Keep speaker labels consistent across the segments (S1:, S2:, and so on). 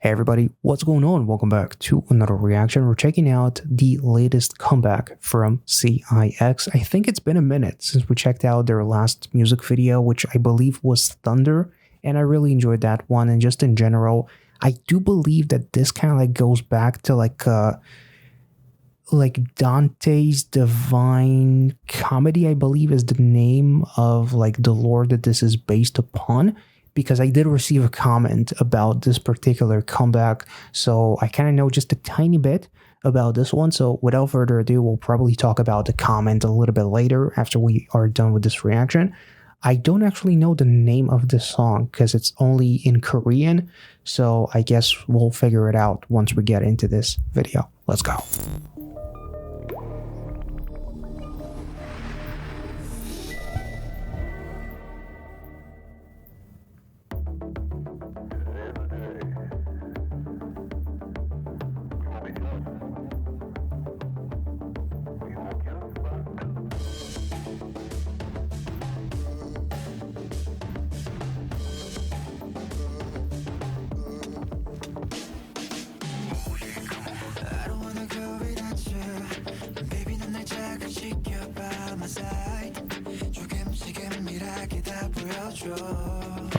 S1: Hey everybody, what's going on? Welcome back to another reaction. We're checking out the latest comeback from CIX. I think it's been a minute since we checked out their last music video, which I believe was Thunder, and I really enjoyed that one. And just in general, I do believe that this kind of like goes back to like Dante's Divine Comedy, I believe is the name of like the lore that this is based upon. Because I did receive a comment about this particular comeback, so I kind of know just a tiny bit about this one. So without further ado, we'll probably talk about the comment a little bit later after we are done with this reaction. I don't actually know the name of this song because it's only in Korean, so I guess we'll figure it out once we get into this video. Let's go.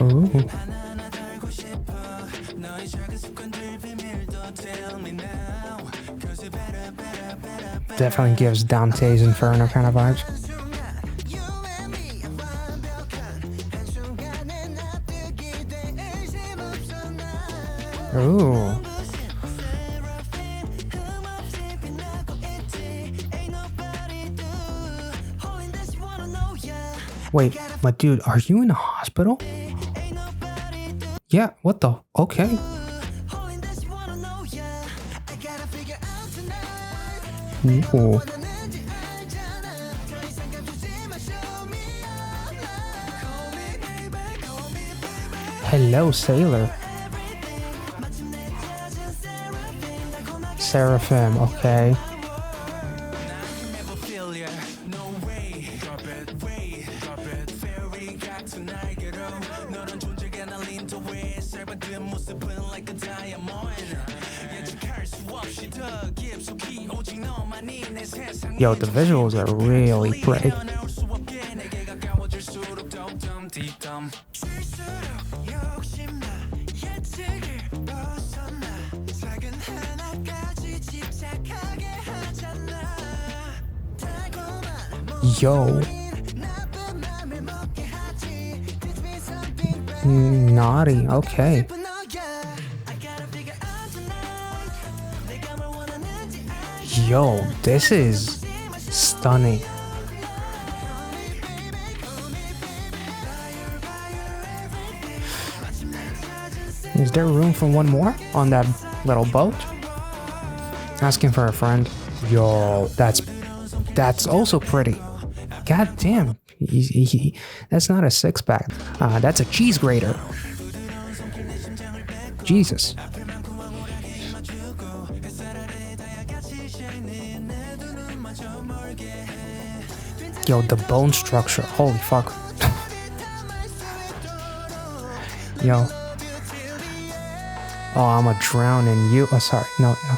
S1: Oh. Definitely gives Dante's Inferno kind of vibes. Ooh. Wait, but dude, are you in a hospital? Yeah, what the? Okay. Ooh. Hello, Sailor. Seraphim, okay. Yo, the visuals are really pretty. Yo. Naughty, okay. Yo, this is stunning. Is there room for one more on that little boat? Asking for a friend. Yo, that's also pretty. God damn, that's not a six-pack. That's a cheese grater. Jesus. Yo, the bone structure. Holy fuck. Yo. Oh, I'ma drown in you. Oh, sorry. No, fuck.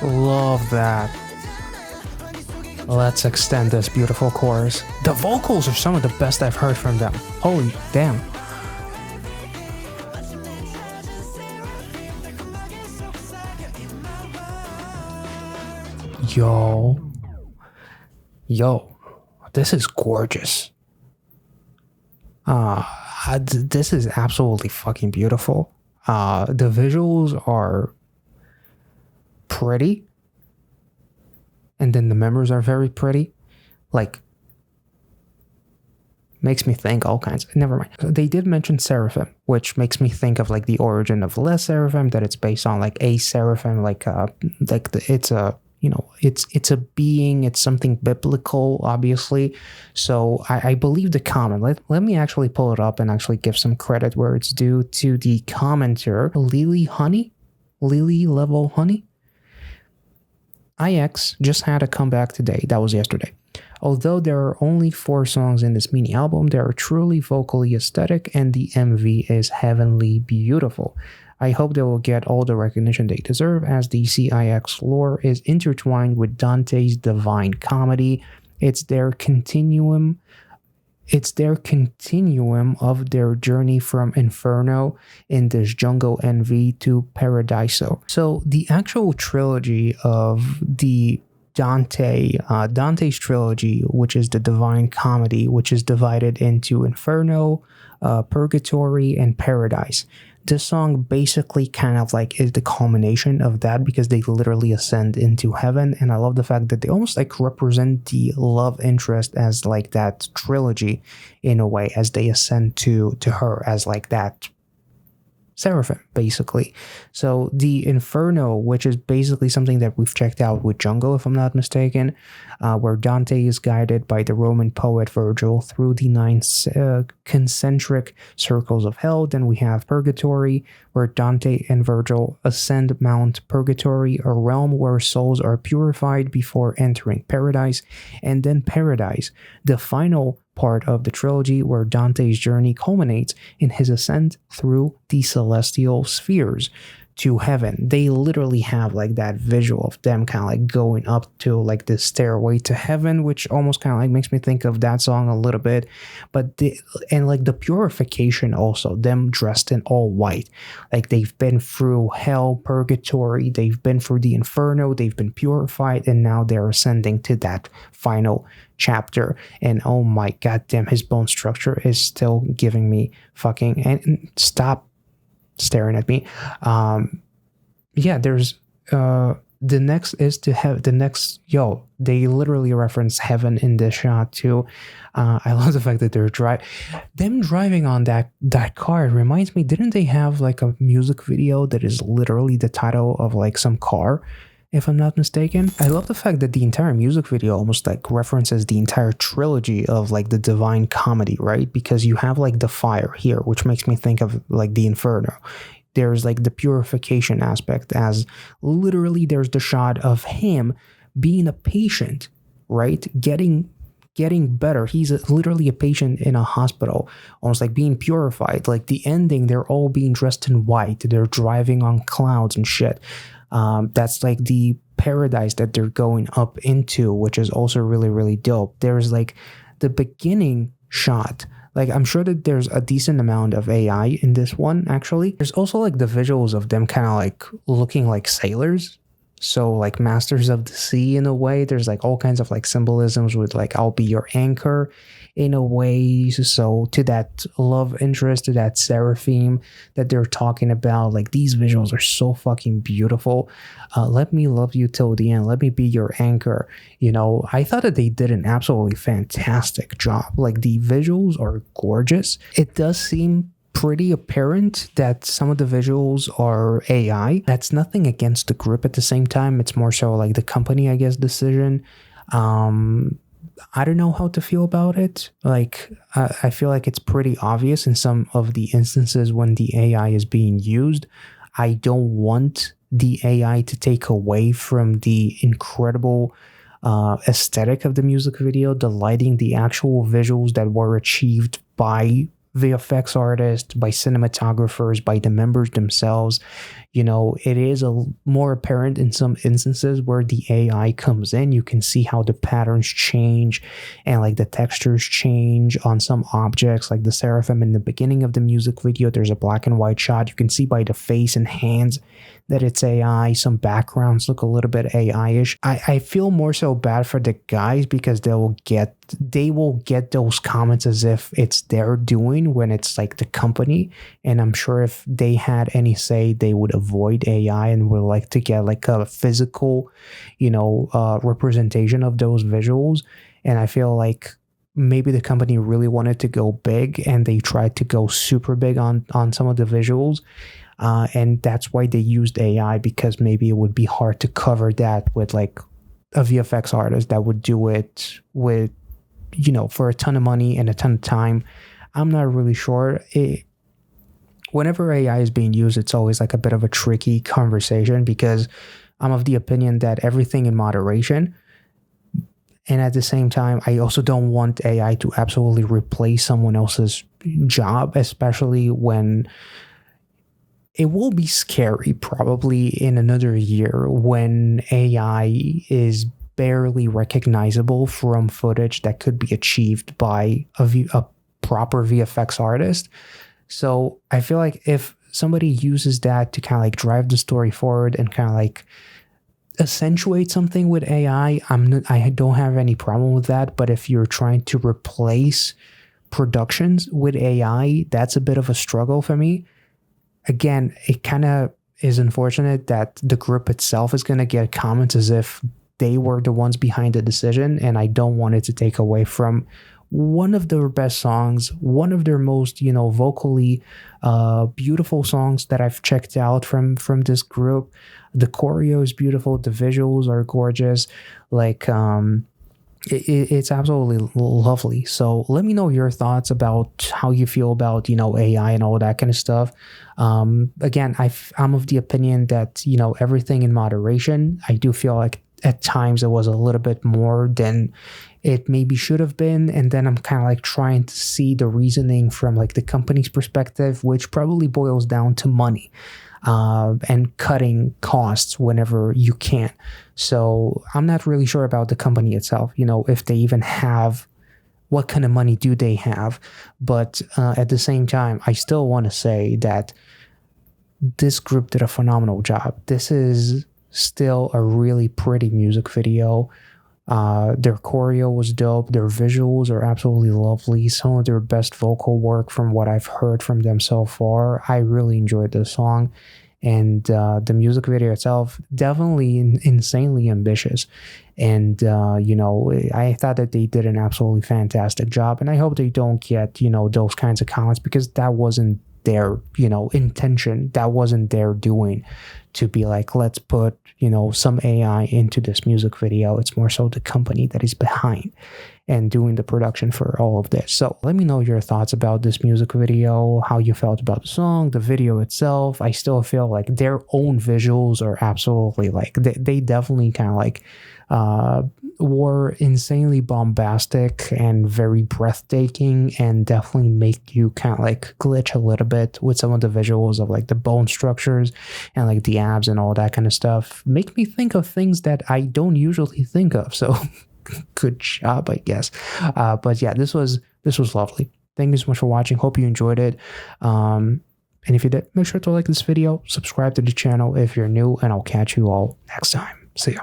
S1: Love that. Let's extend this beautiful chorus. The vocals are some of the best I've heard from them. Holy damn. Yo, this is gorgeous. This is absolutely fucking beautiful. The visuals are pretty, and then the members are very pretty. Like, makes me think all kinds. Never mind. They did mention Seraphim, which makes me think of like the origin of Les Seraphim, that it's based on like a Seraphim, it's a it's a being, it's something biblical, obviously. So I believe the comment. Let me actually pull it up and actually give some credit where it's due to the commenter, Lily Level Honey. CIX just had a comeback today. That was yesterday. Although there are only 4 songs in this mini album, they are truly vocally aesthetic and the MV is heavenly beautiful. I hope they will get all the recognition they deserve, as the CIX lore is intertwined with Dante's Divine Comedy. It's their continuum of their journey from Inferno in this Jungle NV to Paradiso. So the actual trilogy of the Dante's trilogy, which is the Divine Comedy, which is divided into Inferno, Purgatory, and Paradise. This song basically kind of like is the culmination of that, because they literally ascend into heaven. And I love the fact that they almost like represent the love interest as like that trilogy in a way, as they ascend to her as like that seraphim, basically. So the Inferno, which is basically something that we've checked out with Jungle, if I'm not mistaken, where Dante is guided by the Roman poet Virgil through the 9 concentric circles of hell. Then we have Purgatory, where Dante and Virgil ascend Mount Purgatory, a realm where souls are purified before entering paradise. And then Paradise, the final part of the trilogy, where Dante's journey culminates in his ascent through the celestial spheres to heaven. They literally have like that visual of them kind of like going up to like this stairway to heaven, which almost kind of like makes me think of that song a little bit. But and like the purification also, them dressed in all white, like they've been through hell, purgatory, they've been through the inferno, they've been purified, and now they're ascending to that final chapter. And oh my goddamn, his bone structure is still giving me fucking, and stop staring at me. There's the next is to have the next, they literally reference heaven in this shot too. I love the fact that they're driving on that car. It reminds me, didn't they have like a music video that is literally the title of like some car, if I'm not mistaken? I love the fact that the entire music video almost like references the entire trilogy of like the Divine Comedy, right? Because you have like the fire here, which makes me think of like the Inferno. There's like the purification aspect, as literally there's the shot of him being a patient, right? Getting better. He's literally a patient in a hospital, almost like being purified. Like the ending, they're all being dressed in white. They're driving on clouds and shit. That's like the paradise that they're going up into, which is also really, really dope. There's like the beginning shot. Like, I'm sure that there's a decent amount of AI in this one, actually. There's also like the visuals of them kind of like looking like sailors. So like masters of the sea in a way. There's like all kinds of like symbolisms with like, I'll be your anchor in a way. So to that love interest, to that seraphim that they're talking about, like these visuals are so fucking beautiful. Let me love you till the end. Let me be your anchor. I thought that they did an absolutely fantastic job. Like the visuals are gorgeous. It does seem pretty apparent that some of the visuals are AI. That's nothing against the group at the same time. It's more so like the company, I guess, decision. I don't know how to feel about it. Like, I feel like it's pretty obvious in some of the instances when the AI is being used. I don't want the AI to take away from the incredible aesthetic of the music video, the lighting, the actual visuals that were achieved by VFX artists, by cinematographers, by the members themselves. It is more apparent in some instances where the AI comes in. You can see how the patterns change and like the textures change on some objects, like the seraphim in the beginning of the music video. There's a black and white shot. You can see by the face and hands that it's AI. Some backgrounds look a little bit AI-ish. I feel more so bad for the guys, because they will get those comments as if it's their doing when it's like the company. And I'm sure if they had any say, they would avoid AI and would like to get like a physical, representation of those visuals. And I feel like maybe the company really wanted to go big and they tried to go super big on some of the visuals. And that's why they used AI, because maybe it would be hard to cover that with like a VFX artist that would do it with, for a ton of money and a ton of time. I'm not really sure. Whenever AI is being used, it's always like a bit of a tricky conversation, because I'm of the opinion that everything in moderation. And at the same time, I also don't want AI to absolutely replace someone else's job, especially when it will be scary probably in another year when AI is barely recognizable from footage that could be achieved by a proper VFX artist. So I feel like if somebody uses that to kind of like drive the story forward and kind of like accentuate something with AI, I don't have any problem with that. But if you're trying to replace productions with AI, that's a bit of a struggle for me. Again, it kind of is unfortunate that the group itself is going to get comments as if they were the ones behind the decision, and I don't want it to take away from one of their best songs, one of their most, vocally beautiful songs that I've checked out from this group. The choreo is beautiful, the visuals are gorgeous, like it's absolutely lovely. So let me know your thoughts about how you feel about, AI and all that kind of stuff. Again, I'm of the opinion that, everything in moderation. I do feel like at times it was a little bit more than it maybe should have been. And then I'm kind of like trying to see the reasoning from like the company's perspective, which probably boils down to money. And cutting costs whenever you can. So I'm not really sure about the company itself, if they even have, what kind of money do they have? But at the same time, I still want to say that this group did a phenomenal job. This is still a really pretty music video. Their choreo was dope. Their visuals are absolutely lovely. Some of their best vocal work from what I've heard from them so far. I really enjoyed this song. And the music video itself, definitely insanely ambitious. And, I thought that they did an absolutely fantastic job. And I hope they don't get, those kinds of comments, because that wasn't their, intention. That wasn't their doing, to be like, let's put, some AI into this music video. It's more so the company that is behind and doing the production for all of this. So let me know your thoughts about this music video, how you felt about the song, the video itself. I still feel like their own visuals are absolutely like, they definitely kind of like were insanely bombastic and very breathtaking, and definitely make you kind of like glitch a little bit with some of the visuals of like the bone structures and like the abs and all that kind of stuff. Make me think of things that I don't usually think of. So good job, I guess. But yeah, this was lovely. Thank you so much for watching. Hope you enjoyed it. And if you did, make sure to like this video, subscribe to the channel if you're new, and I'll catch you all next time. See ya.